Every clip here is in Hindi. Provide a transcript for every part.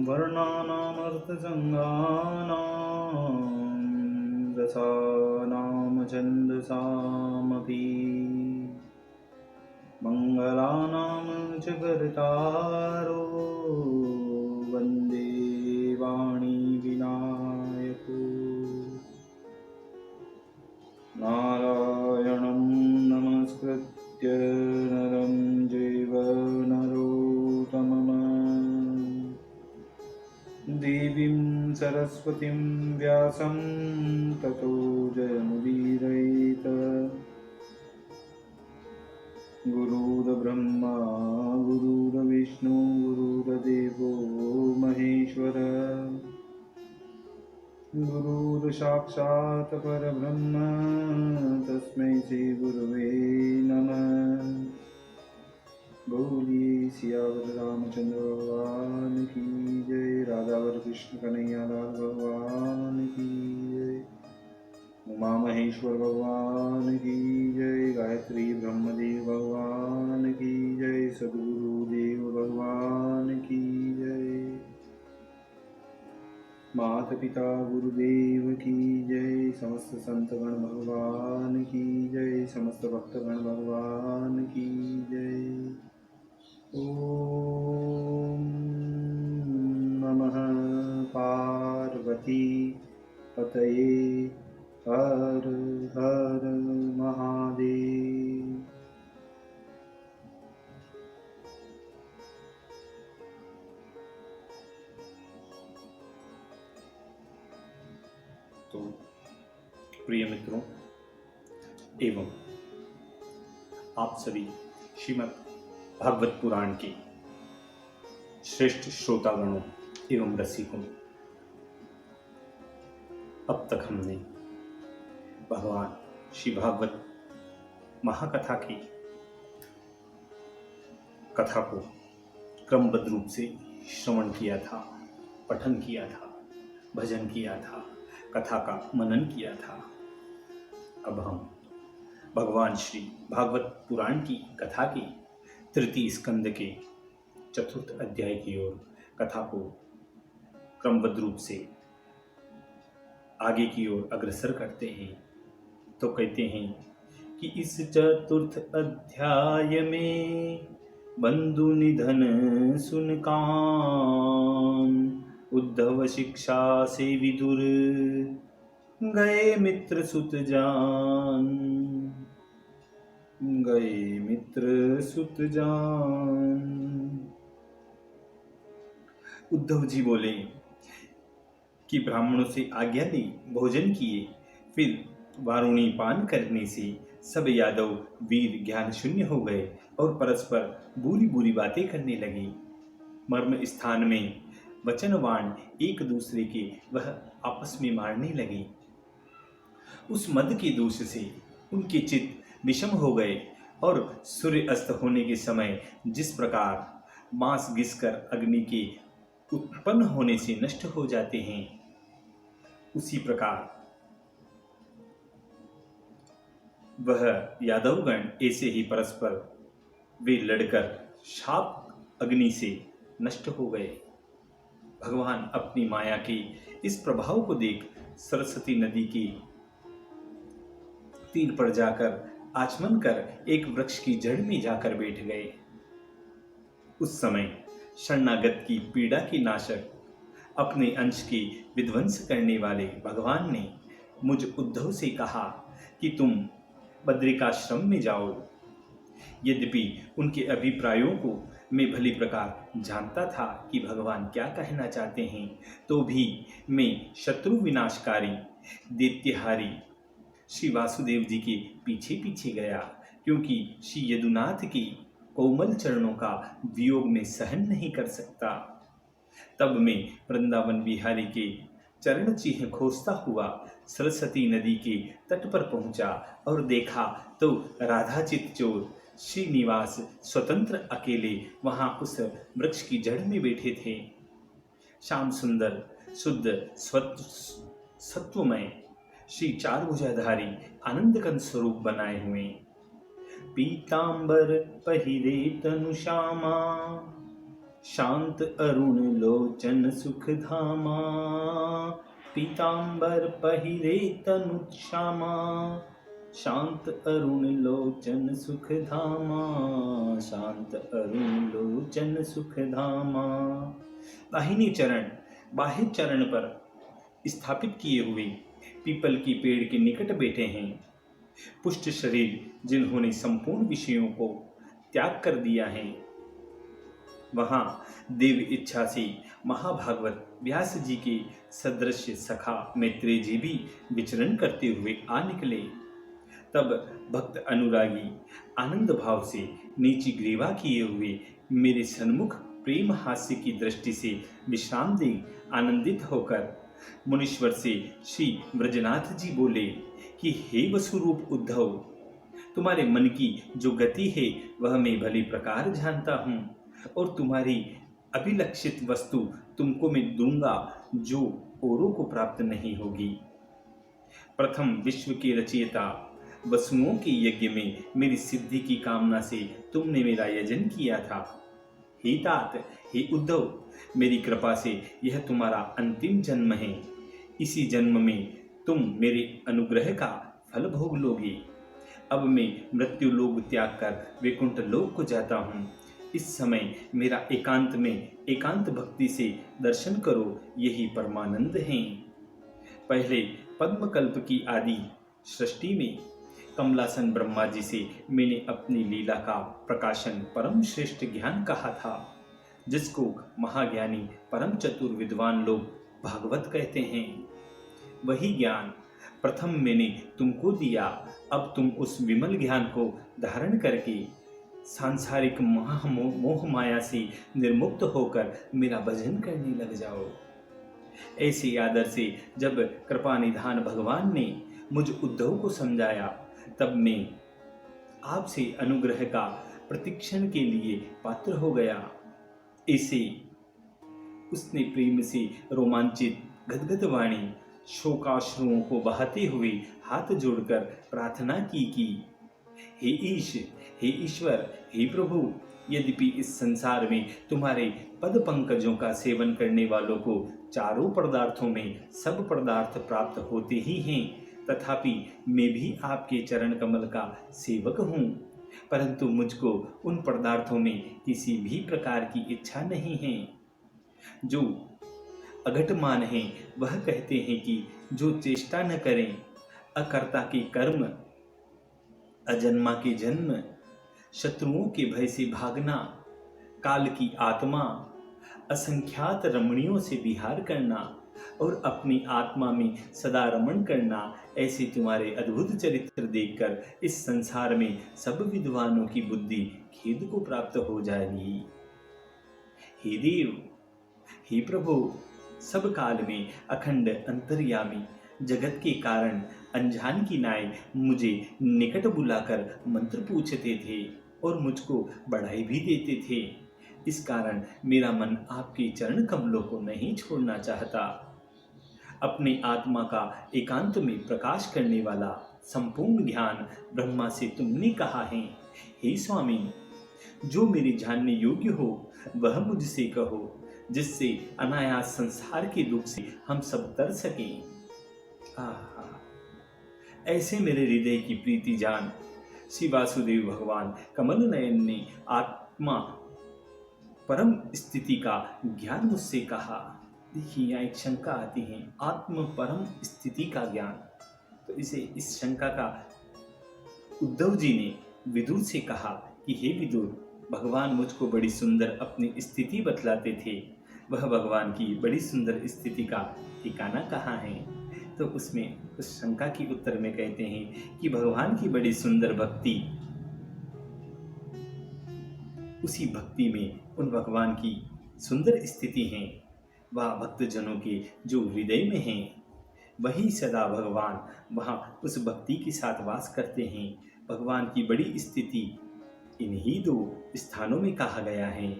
वर्णानामर्थसङ्गानां रसानां छन्दसामपि मङ्गलानां च कर्तारो वन्दे वाणी विनायको नारायणं नमस्कृत्य नरं चैव नरोत्तमम् देवीं सरस्वतीं व्यासं ततो जयमुदीरयेत् गुरुर्ब्रह्मा गुरुर्विष्णु गुरुर्देवो महेश्वर गुरुर्साक्षात् परब्रह्म तस्मै श्रीगुरवे नमः। बोलिए सियावर रामचंद्र भगवान की जय। राधावर कृष्ण कन्हैया लाल भगवान की जय। उमा महेश्वर भगवान की जय। गायत्री ब्रह्मदेव भगवान की जय। सद्गुरुदेव भगवान की जय। माता पिता गुरुदेव की जय। समस्त संतगण भगवान की जय। समस्त भक्तगण भगवान की जय। ओम नमः पार्वती पतये हर हर महादेव। तो प्रिय मित्रों एवं आप सभी श्रीमद् भागवत पुराण के श्रेष्ठ श्रोतागणों एवं रसिकों, अब तक हमने भगवान श्री भागवत महाकथा की कथा को क्रमबद्ध रूप से श्रवण किया था, पठन किया था, भजन किया था, कथा का मनन किया था। अब हम भगवान श्री भागवत पुराण की कथा की तृतीय स्कंद के चतुर्थ अध्याय की ओर कथा को क्रमबद्ध रूप से आगे की ओर अग्रसर करते हैं। तो कहते हैं कि इस चतुर्थ अध्याय में बंधु निधन सुन कान, उद्धव शिक्षा से विदुर गए मित्र सुत जान। गए मित्र सुत जान। उद्धव जी बोले कि ब्राह्मणों से आज्ञा ली, भोजन किए, फिर वारुणी पान करने से सब यादव वीर ज्ञान शून्य हो गए और परस्पर बुरी बुरी बातें करने लगे। मर्म स्थान में वचनवान एक दूसरे के वह आपस में मारने लगे। उस मद के दोष से उनके चित्त विषम हो गए और सूर्य अस्त होने के समय जिस प्रकार मांस घिसकर अग्नि के उत्पन्न होने से नष्ट हो जाते हैं, उसी प्रकार वह यादवगण ऐसे ही परस्पर वे लड़कर शाप अग्नि से नष्ट हो गए। भगवान अपनी माया के इस प्रभाव को देख सरस्वती नदी की तीर पर जाकर आचमन कर एक वृक्ष की जड़ में जाकर बैठ गए। उस समय शरणागत की पीड़ा के नाशक, अपने अंश की विध्वंस करने वाले भगवान ने मुझ उद्धव से कहा कि तुम बद्रिकाश्रम में जाओ। यद्यपि उनके अभिप्रायों को मैं भली प्रकार जानता था कि भगवान क्या कहना चाहते हैं, तो भी मैं शत्रु विनाशकारी दैत्यहारी श्री वासुदेव जी के पीछे पीछे गया, क्योंकि श्री यदुनाथ की कोमल चरणों का वियोग में सहन नहीं कर सकता। तब मैं वृंदावन बिहारी के चरण चिन्ह खोजता हुआ सरस्वती नदी के तट पर पहुंचा और देखा तो राधाचित चोर श्रीनिवास स्वतंत्र अकेले वहां उस वृक्ष की जड़ में बैठे थे। श्याम सुंदर शुद्ध सत्वमय श्री चार भुजाधारी आनंद कंद स्वरूप बनाए हुए, पीतांबर पहिरे तनु श्यामा, शांत अरुण लोचन सुख धामा, पीतांबर पहिरे तनु श्यामा। शांत अरुण लोचन सुख धामा, शांत अरुण लोचन सुख धामा। दाहिने चरण बाह्य चरण पर स्थापित किए हुए पीपल की पेड़ के निकट बैठे हैं। पुष्ट शरीर जिन्होंने संपूर्ण विषयों को त्याग कर दिया है, वहां देव इच्छा से महाभागवत व्यास जी के सदृश सखा मैत्रेय जी भी विचरण करते हुए आ निकले। तब भक्त अनुरागी आनंद भाव से नीची ग्रीवा किए हुए मेरे सन्मुख प्रेम हास्य की दृष्टि से विश्राम दे आनंदित होकर मुनीश्वर से श्री ब्रजनाथ जी बोले कि हे वसुरूप उद्धव, तुम्हारे मन की जो गति है वह मैं भली प्रकार जानता हूँ, और तुम्हारी अभिलक्षित वस्तु तुमको मैं दूंगा जो औरों को प्राप्त नहीं होगी। प्रथम विश्व के रचयिता वसुओं के यज्ञ में मेरी सिद्धि की कामना से तुमने मेरा यजन किया था। हे तात, हे उद्धव, मेरी कृपा से यह तुम्हारा अंतिम जन्म है। इसी जन्म में तुम मेरे अनुग्रह का फल भोग लोगे। अब मैं मृत्यु लोक त्याग कर वैकुंठ लोक को जाता हूँ। इस समय मेरा एकांत में एकांत भक्ति से दर्शन करो, यही परमानंद है। पहले पद्मकल्प की आदि सृष्टि में कमलासन ब्रह्मा जी से मैंने अपनी लीला का प्रकाशन परम श्रेष्ठ ज्ञान कहा था, जिसको महाज्ञानी परम चतुर विद्वान लोग भागवत कहते हैं। वही ज्ञान प्रथम मैंने तुमको दिया। अब तुम उस विमल ज्ञान को धारण करके सांसारिक मोह माया से निर्मुक्त होकर मेरा भजन करने लग जाओ। ऐसे आदर से जब कृपा निधान भगवान ने मुझ उद्धव को समझाया, तब मैं आपसे अनुग्रह का प्रतिक्षण के लिए पात्र हो गया। ऐसे उसने प्रेम से रोमांचित गदगद वाणी शोकाश्रुओं को बहाते हुए हाथ जोड़कर प्रार्थना की कि हे ईश, हे ईश्वर, हे प्रभु, यद्यपि इस संसार में तुम्हारे पद पंकजों का सेवन करने वालों को चारों पदार्थों में सब पदार्थ प्राप्त होते ही हैं, तथापि मैं भी आपके चरण कमल का सेवक हूँ, परंतु मुझको उन पदार्थों में किसी भी प्रकार की इच्छा नहीं है। जो अघटमान हैं वह कहते हैं कि जो चेष्टा न करें, अकर्ता के कर्म, अजन्मा के जन्म, शत्रुओं के भय से भागना, काल की आत्मा, असंख्यात रमणियों से विहार करना और अपनी आत्मा में सदा रमण करना, ऐसे तुम्हारे अद्भुत चरित्र देखकर इस संसार में सब विद्वानों की बुद्धि खेद को प्राप्त हो जाएगी। हे देव, हे प्रभु, सब काल में अखंड अंतर्यामी जगत के कारण अनजान की नाय मुझे निकट बुलाकर मंत्र पूछते थे और मुझको बढ़ाई भी देते थे। इस कारण मेरा मन आपके चरण कमलों को नहीं छोड़ना चाहता। अपने आत्मा का एकांत में प्रकाश करने वाला संपूर्ण ज्ञान ब्रह्मा से तुमने कहा है। हे स्वामी, जो मेरे जानने योग्य हो वह मुझसे कहो, जिससे अनायास संसार के दुख से हम सब तर सकें। ऐसे मेरे हृदय की प्रीति जान श्री वासुदेव भगवान कमल नयन ने आत्मा परम स्थिति का ज्ञान मुझसे कहा। देखिए, यहाँ एक शंका आती है, आत्म परम स्थिति का ज्ञान। तो इस शंका का उद्धव जी ने विदुर से कहा कि हे विदुर, भगवान मुझको बड़ी सुंदर अपनी स्थिति बतलाते थे, वह भगवान की बड़ी सुंदर स्थिति का ठिकाना कहाँ है? तो उसमें उस शंका के उत्तर में कहते हैं कि भगवान की बड़ी सुंदर भक्ति, उसी भक्ति में उन भगवान की सुंदर स्थिति है, वह भक्तजनों के जो हृदय में हैं, वही सदा भगवान वहाँ उस भक्ति के साथ वास करते हैं। भगवान की बड़ी स्थिति इन्हीं दो स्थानों में कहा गया है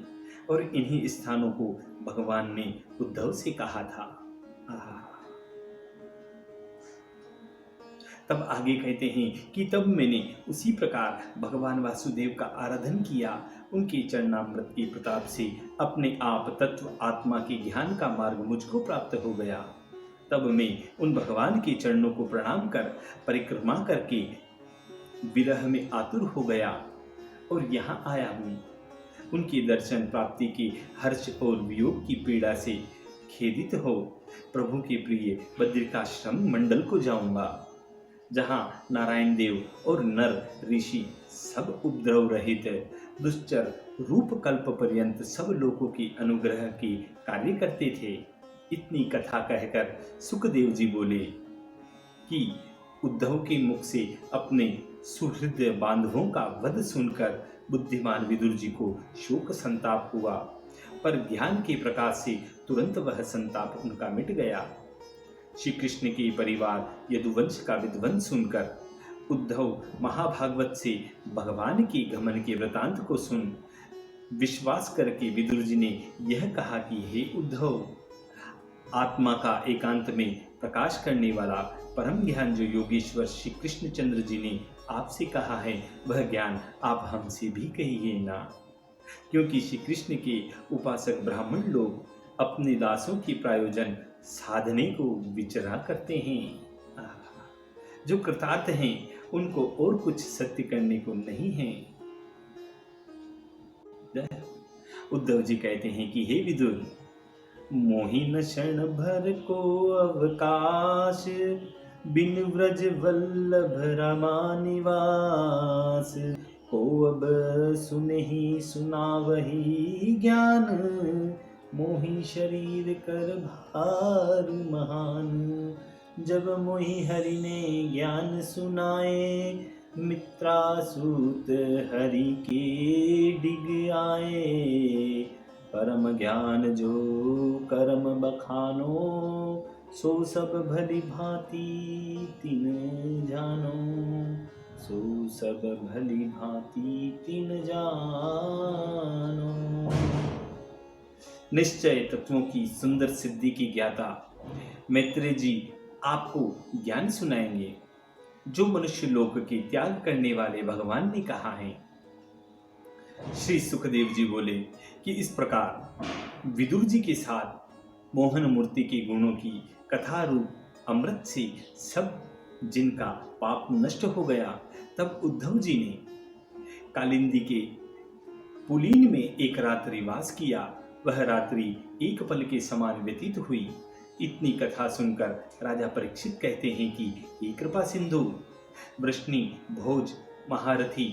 और इन्हीं स्थानों को भगवान ने उद्धव से कहा था। तब आगे कहते हैं कि तब मैंने उसी प्रकार भगवान वासुदेव का आराधन किया। उनके चरणामृत के प्रताप से अपने आप तत्व आत्मा के ज्ञान का मार्ग मुझको प्राप्त हो गया। तब मैं उन भगवान के चरणों को प्रणाम कर परिक्रमा करके विरह में आतुर हो गया और यहाँ आया हूँ। उनके दर्शन प्राप्ति के हर्ष और वियोग की पीड़ा से खेदित हो प्रभु के प्रिय बद्रिकाश्रम मंडल को जाऊंगा, जहाँ नारायण देव और नर ऋषि सब उपद्रव रहित दुश्चर रूप कल्प पर्यंत सब लोगों के अनुग्रह के कार्य करते थे। इतनी कथा कहकर सुखदेव जी बोले कि उद्धव के मुख से अपने सुहृदय बांधवों का वध सुनकर बुद्धिमान विदुर जी को शोक संताप हुआ, पर ज्ञान के प्रकाश से तुरंत वह संताप उनका मिट गया। श्री कृष्ण के परिवार यदुवंश का विध्वंस सुनकर उद्धव महाभागवत से भगवान के गमन के वृतांत को सुन विश्वास करके विदुर जी ने यह कहा कि हे उद्धव, आत्मा का एकांत में प्रकाश करने वाला परम ज्ञान जो योगेश्वर श्री कृष्णचंद्र जी ने आपसे कहा है, वह ज्ञान आप हमसे भी कहिए ना, क्योंकि श्री कृष्ण के उपासक ब्राह्मण लोग अपने दासों के प्रायोजन साधने को विचरा करते हैं। जो कृतार्थ हैं उनको और कुछ सत्य करने को नहीं है। उद्धव जी कहते हैं कि हे विदुर, मोहिन क्षण भर को अवकाश, बिन व्रज वल्लभ रमा निवास, को अब सुनहि सुनावहि ज्ञान, मोहि शरीर कर भार महान। जब मोहि हरि ने ज्ञान सुनाए, मित्रासूत हरि के डिग आए। परम ज्ञान जो कर्म बखानो, सो सब भली भांति तिन जानो, सो सब भली भांति तिन जानो। निश्चय तत्वों की सुंदर सिद्धि की ज्ञाता मैत्रेय जी आपको ज्ञान सुनाएंगे, जो मनुष्य लोक के त्याग करने वाले भगवान ने कहा है। श्री सुखदेव जी बोले कि इस प्रकार विदुर जी के साथ मोहन मूर्ति के गुणों की कथा रूप अमृत से सब जिनका पाप नष्ट हो गया, तब उद्धव जी ने कालिंदी के पुलीन में एक रात्रि वास किया। वह रात्रि एक पल के समान व्यतीत हुई। इतनी कथा सुनकर राजा परीक्षित कहते हैं कि हे कृपा सिंधु, वृष्णि, भोज, महारथी,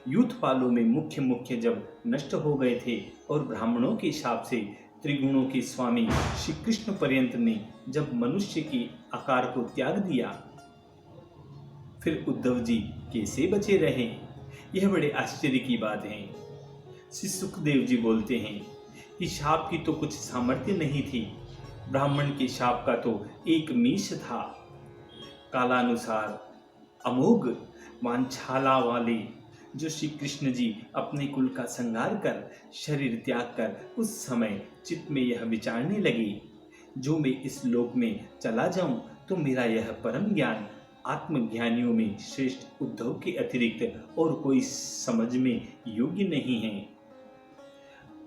यूथपालों में मुख्य जब नष्ट हो गए थे और ब्राह्मणों के शाप से त्रिगुणों के स्वामी श्री कृष्ण पर्यंत ने जब मनुष्य के आकार को त्याग दिया, फिर उद्धव जी कैसे बचे रहे? यह बड़े आश्चर्य की बात है। श्री सुखदेव जी बोलते हैं कि शाप की तो कुछ सामर्थ्य नहीं थी। ब्राह्मण के शाप का तो एक मीश था। कालानुसार अमोघ वांछाला वाले जो श्री कृष्ण जी अपने कुल का संहार कर शरीर त्याग कर उस समय चित्त में यह विचारने लगे, जो मैं इस लोक में चला जाऊं तो मेरा यह परम ज्ञान आत्मज्ञानियों में श्रेष्ठ उद्धव के अतिरिक्त और कोई समझ में योग्य नहीं है।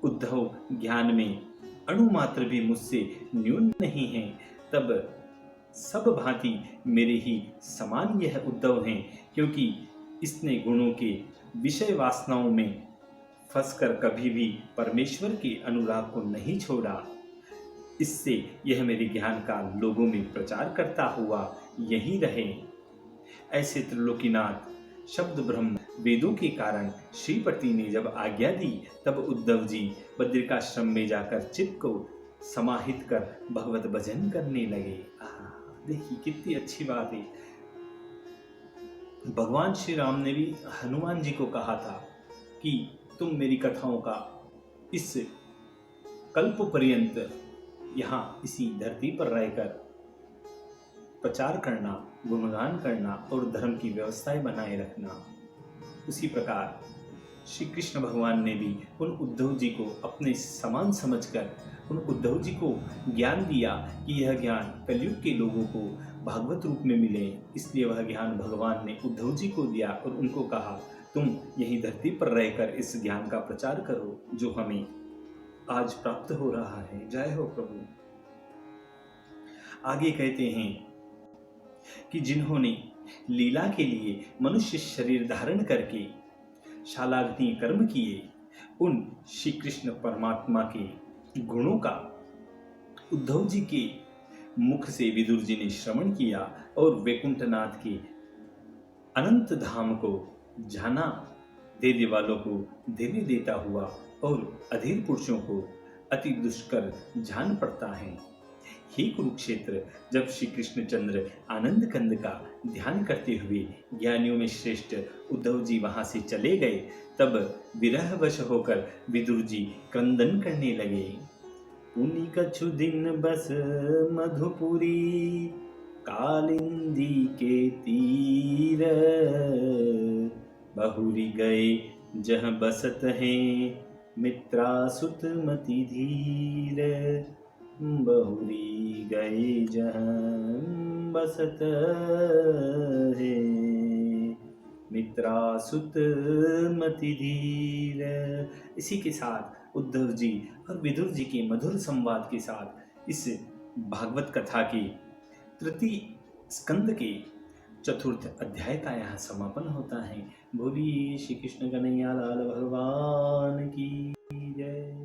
उद्धव ज्ञान में अणुमात्र भी मुझसे न्यून नहीं है, तब सब भांति मेरे ही समान यह उद्धव हैं, क्योंकि इसने गुणों के विषय वासनाओं में फंसकर कभी भी परमेश्वर के अनुराग को नहीं छोड़ा। इससे यह मेरे ज्ञान का लोगों में प्रचार करता हुआ यहीं रहे। ऐसे त्रिलोकीनाथ शब्द ब्रह्म वेदों के कारण श्रीपति ने जब आज्ञा दी, तब उद्धव जी बद्रिकाश्रम में जाकर चित्त को समाहित कर भगवत भजन करने लगे। देखिए कितनी अच्छी बात है। भगवान श्री राम ने भी हनुमान जी को कहा था कि तुम मेरी कथाओं का इस कल्प पर्यंत यहाँ इसी धरती पर रहकर प्रचार करना, गुणगान करना और धर्म की व्यवस्थाएं बनाए रखना। उसी प्रकार श्री कृष्ण भगवान ने भी उन उद्धव जी को अपने समान समझकर उन उद्धव जी को ज्ञान दिया कि यह ज्ञान कलयुग के लोगों को भागवत रूप में मिले, इसलिए वह ज्ञान भगवान ने उद्धव जी को दिया और उनको कहा, तुम यहीं धरती पर रहकर इस ज्ञान का प्रचार करो जो हमें आज प्राप्त हो रहा है। जय हो प्रभु। आगे कहते हैं कि जिन्होंने लीला के लिए मनुष्य शरीर धारण करके शालाग्नि कर्म किए, उन श्री कृष्ण परमात्मा के गुणों का उद्धव जी के मुख से विदुर जी ने श्रवण किया और वैकुंठनाथ के अनंत धाम को जाना। देने वालों को देने देता हुआ और अधीर पुरुषों को अति दुष्कर जान पड़ता है। हे कुरुक्षेत्र, जब श्री कृष्णचंद्र आनंद कंद का ध्यान करते हुए ज्ञानियों में श्रेष्ठ उद्धव जी वहां से चले गए, तब विरहवश होकर विदुर जी क्रंदन करने लगे। पुनि कछु दिन बस मधुपुरी, कालिंदी के तीर, बहुरी गए जहाँ बसत हैं, मित्रासुत मति धीर, बहुरी गए जहाँ बसत है, मित्रासुत मति धीर। इसी के साथ उद्धव जी और विदुर जी के मधुर संवाद के साथ इस भागवत कथा के तृतीय स्कंद के चतुर्थ अध्याय का यहाँ समापन होता है। बोलिए श्री कृष्ण कन्हैया लाल भगवान की जय।